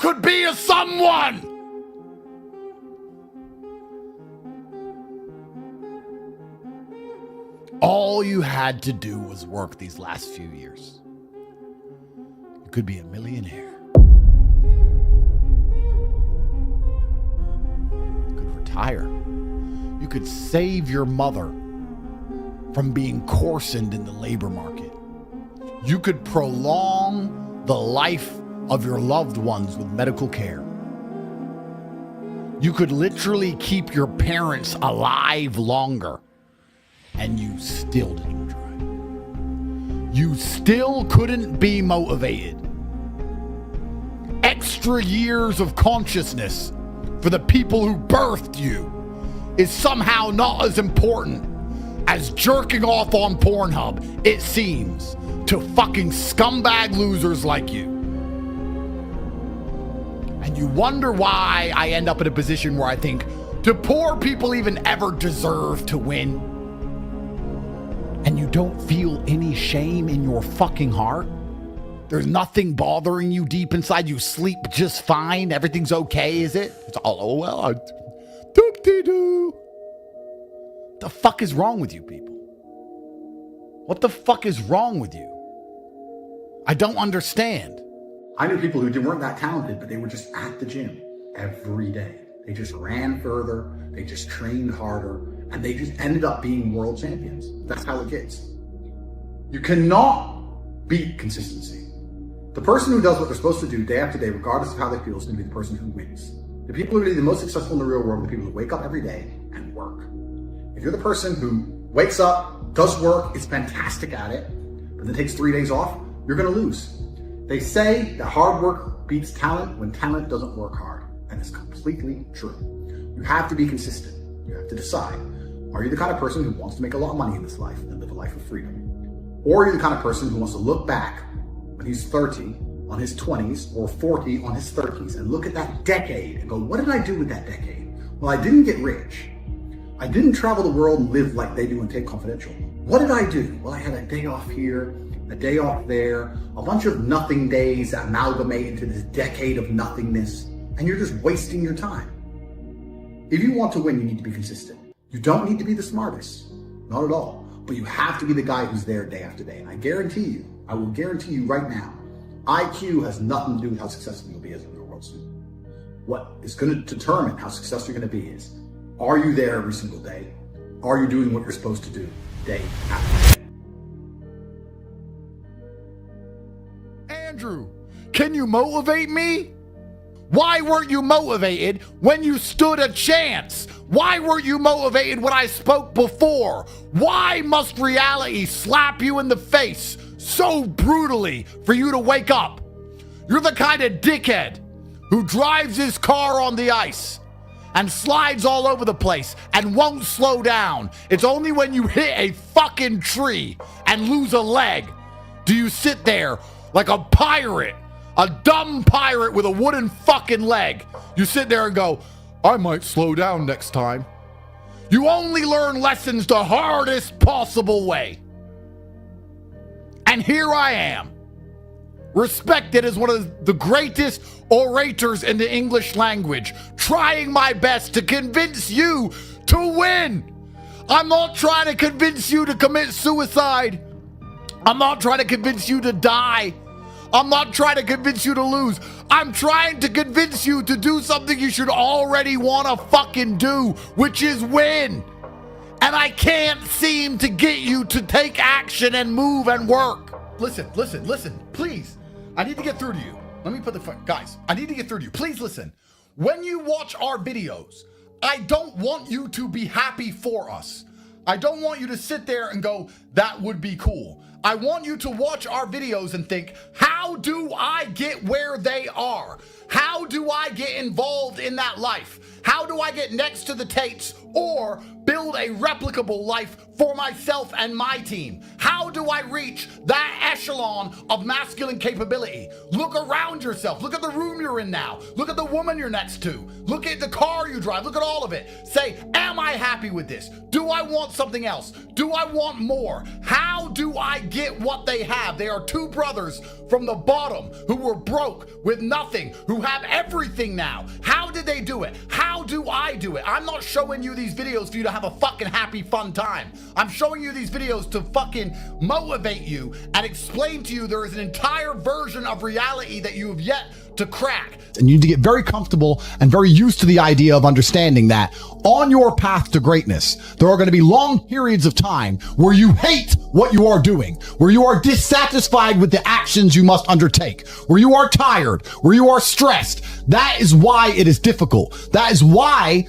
could be a someone. All you had to do was work these last few years. You could be a millionaire. You could retire. You could save your mother from being coarsened in the labor market. You could prolong the life of your loved ones with medical care. You could literally keep your parents alive longer, and you still didn't try. You still couldn't be motivated. Extra years of consciousness for the people who birthed you is somehow not as important as jerking off on Pornhub, it seems, to fucking scumbag losers like you. And you wonder why I end up in a position where I think, do poor people even ever deserve to win? And you don't feel any shame in your fucking heart? There's nothing bothering you deep inside? You sleep just fine? Everything's okay, is it? It's all, oh well, doop-dee-doo. The fuck is wrong with you people? What the fuck is wrong with you? I don't understand. I knew people who weren't that talented, but they were just at the gym every day. They just ran further, they just trained harder, and they just ended up being world champions. That's how it gets. You cannot beat consistency. The person who does what they're supposed to do day after day, regardless of how they feel, is going to be the person who wins. The people who are the most successful in the real world are the people who wake up every day and work. If you're the person who wakes up, does work, is fantastic at it, but then takes 3 days off, you're going to lose. They say that hard work beats talent when talent doesn't work hard. And it's completely true. You have to be consistent. You have to decide. Are you the kind of person who wants to make a lot of money in this life and live a life of freedom? Or are you the kind of person who wants to look back when he's 30 on his 20s or 40 on his 30s and look at that decade and go, what did I do with that decade? Well, I didn't get rich. I didn't travel the world and live like they do in Tate Confidential. What did I do? Well, I had a day off here, a day off there, a bunch of nothing days that amalgamate into this decade of nothingness, and you're just wasting your time. If you want to win, you need to be consistent. You don't need to be the smartest, not at all, but you have to be the guy who's there day after day. And I will guarantee you right now, IQ has nothing to do with how successful you'll be as a real world student. What is going to determine how successful you're going to be is, are you there every single day? Are you doing what you're supposed to do day after day? Andrew, can you motivate me? Why weren't you motivated when you stood a chance? Why weren't you motivated when I spoke before? Why must reality slap you in the face so brutally for you to wake up? You're the kind of dickhead who drives his car on the ice and slides all over the place and won't slow down. It's only when you hit a fucking tree and lose a leg do you sit there like a pirate, a dumb pirate with a wooden fucking leg. You sit there and go, I might slow down next time. You only learn lessons the hardest possible way. And here I am, respected as one of the greatest orators in the English language, trying my best to convince you to win. I'm not trying to convince you to commit suicide. I'm not trying to convince you to die. I'm not trying to convince you to lose. I'm trying to convince you to do something you should already want to fucking do, which is win. And I can't seem to get you to take action and move and work. Listen, please. I need to get through to you. Let me put the guys, I need to get through to you. Please listen. When you watch our videos, I don't want you to be happy for us. I don't want you to sit there and go, that would be cool. I want you to watch our videos and think, how do I get where they are? How do I get involved in that life? How do I get next to the Tates or build a replicable life for myself and my team? How do I reach that echelon of masculine capability? Look around yourself. Look at the room you're in now. Look at the woman you're next to. Look at the car you drive. Look at all of it. Say, am I happy with this? Do I want something else? Do I want more? How do I get what they have? They are two brothers from the bottom who were broke with nothing, who have everything now. How did they do it? How do I do it? I'm not showing you these videos for you to have a fucking happy, fun time. I'm showing you these videos to fucking motivate you and explain to you there is an entire version of reality that you have yet to crack. And you need to get very comfortable and very used to the idea of understanding that on your path to greatness, there are going to be long periods of time where you hate what you are doing, where you are dissatisfied with the actions you must undertake, where you are tired, where you are stressed. That is why it is difficult. That is why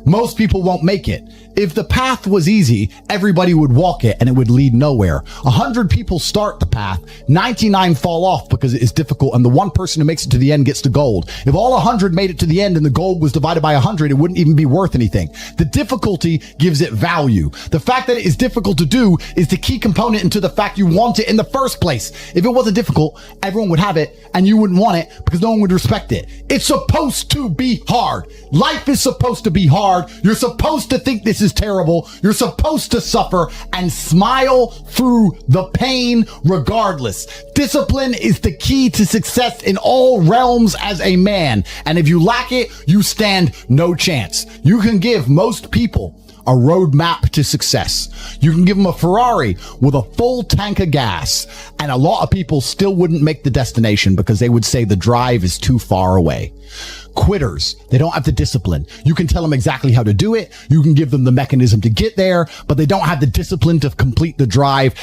most people won't make it. If the path was easy, everybody would walk it and it would lead nowhere. 100 people start the path, 99 fall off because it is difficult, and the one person who makes it to the end gets the gold. If all 100 made it to the end and the gold was divided by 100, it wouldn't even be worth anything. The difficulty gives it value. The fact that it is difficult to do is the key component into the fact you want it in the first place. If it wasn't difficult, everyone would have it and you wouldn't want it because no one would respect it. It's supposed to be hard. Life is supposed to be hard. You're supposed to think this is terrible. You're supposed to suffer and smile through the pain regardless. Discipline is the key to success in all realms as a man. And if you lack it, you stand no chance. You can give most people a roadmap to success. You can give them a Ferrari with a full tank of gas, and a lot of people still wouldn't make the destination because they would say the drive is too far away. Quitters, they don't have the discipline. You can tell them exactly how to do it. You can give them the mechanism to get there, but they don't have the discipline to complete the drive.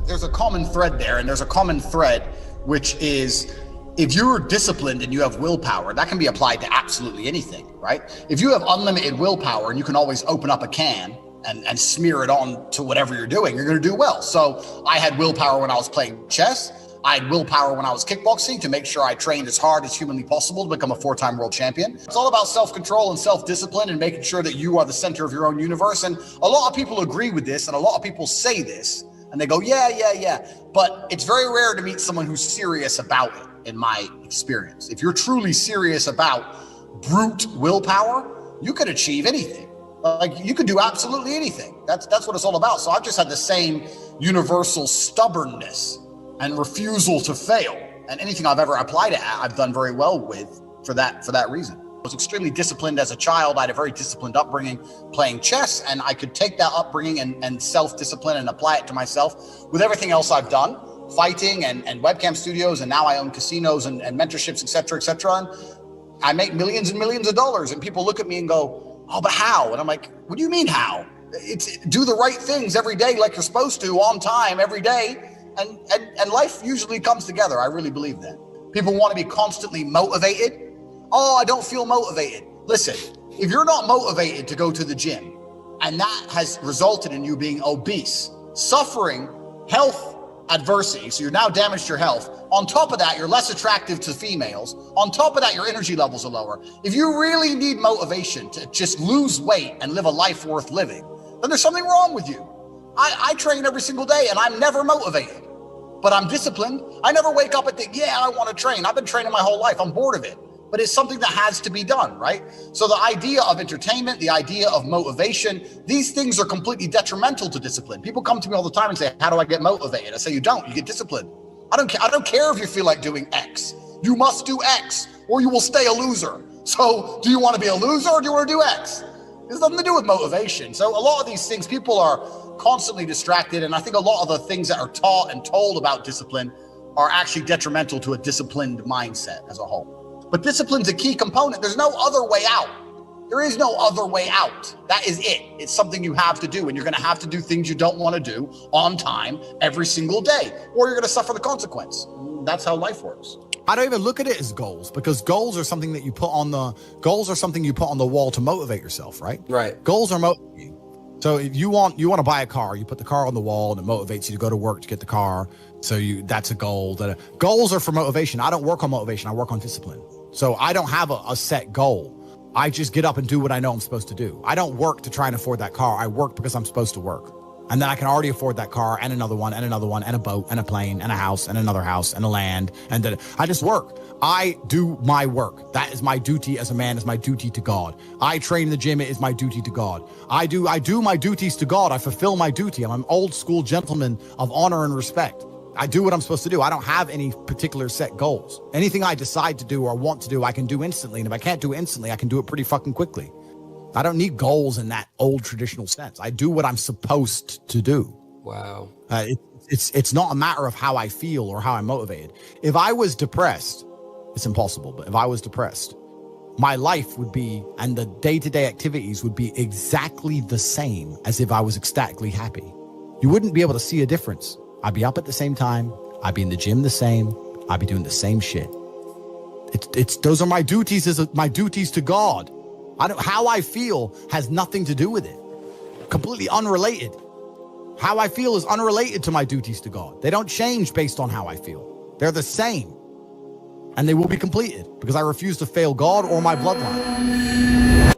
There's a common thread there, and there's a common thread, which is if you're disciplined and you have willpower, that can be applied to absolutely anything, right? If you have unlimited willpower and you can always open up a can and smear it on to whatever you're doing, you're going to do well. So I had willpower when I was playing chess. I had willpower when I was kickboxing to make sure I trained as hard as humanly possible to become a 4-time world champion. It's all about self-control and self-discipline and making sure that you are the center of your own universe. And a lot of people agree with this, and a lot of people say this, and they go, yeah. But it's very rare to meet someone who's serious about it, in my experience. If you're truly serious about brute willpower, you could achieve anything. Like, you could do absolutely anything. That's what it's all about. So I've just had the same universal stubbornness and refusal to fail. And anything I've ever applied it at, I've done very well with for that reason. I was extremely disciplined as a child. I had a very disciplined upbringing playing chess, and I could take that upbringing and self-discipline and apply it to myself with everything else I've done, fighting and webcam studios, and now I own casinos and mentorships, et cetera. And I make millions and millions of dollars, and people look at me and go, oh, but how? And I'm like, what do you mean how? It's do the right things every day like you're supposed to, on time, every day. And life usually comes together. I really believe that. People want to be constantly motivated. Oh, I don't feel motivated. Listen, if you're not motivated to go to the gym, and that has resulted in you being obese, suffering health adversity, so you've now damaged your health. On top of that, you're less attractive to females. On top of that, your energy levels are lower. If you really need motivation to just lose weight and live a life worth living, then there's something wrong with you. I train every single day and I'm never motivated, but I'm disciplined. I never wake up and think, yeah, I want to train. I've been training my whole life. I'm bored of it, but it's something that has to be done, right? So the idea of entertainment, the idea of motivation, these things are completely detrimental to discipline. People come to me all the time and say, how do I get motivated? I say, you don't, you get disciplined. I don't care if you feel like doing X. You must do X or you will stay a loser. So do you want to be a loser or do you want to do X? It has nothing to do with motivation. So a lot of these things, people are constantly distracted. And I think a lot of the things that are taught and told about discipline are actually detrimental to a disciplined mindset as a whole. But discipline's a key component. There's no other way out. There is no other way out. That is it. It's something you have to do, and you're going to have to do things you don't want to do on time every single day, or you're going to suffer the consequence. That's how life works. I don't even look at it as goals, because goals are something that you put on the wall to motivate yourself, right? Right. Goals are motivating. So if you want to buy a car, you put the car on the wall and it motivates you to go to work to get the car. So that's a goal. Goals are for motivation. I don't work on motivation. I work on discipline. So I don't have a set goal. I just get up and do what I know I'm supposed to do. I don't work to try and afford that car. I work because I'm supposed to work. And then I can already afford that car and another one and another one and a boat and a plane and a house and another house and a land. And then I just work. I do my work. That is my duty as a man, is my duty to God. I train in the gym. It is my duty to God. I do my duties to God. I fulfill my duty. I'm an old school gentleman of honor and respect. I do what I'm supposed to do. I don't have any particular set goals. Anything I decide to do or want to do, I can do instantly. And if I can't do it instantly, I can do it pretty fucking quickly. I don't need goals in that old traditional sense. I do what I'm supposed to do. Wow. It's not a matter of how I feel or how I'm motivated. If I was depressed, it's impossible. But if I was depressed, my life would be, and the day-to-day activities would be exactly the same as if I was ecstatically happy. You wouldn't be able to see a difference. I'd be up at the same time. I'd be in the gym the same. I'd be doing the same shit. Those are my duties my duties to God. How I feel has nothing to do with it. Completely unrelated. How I feel is unrelated to my duties to God. They don't change based on how I feel. They're the same. And they will be completed because I refuse to fail God or my bloodline.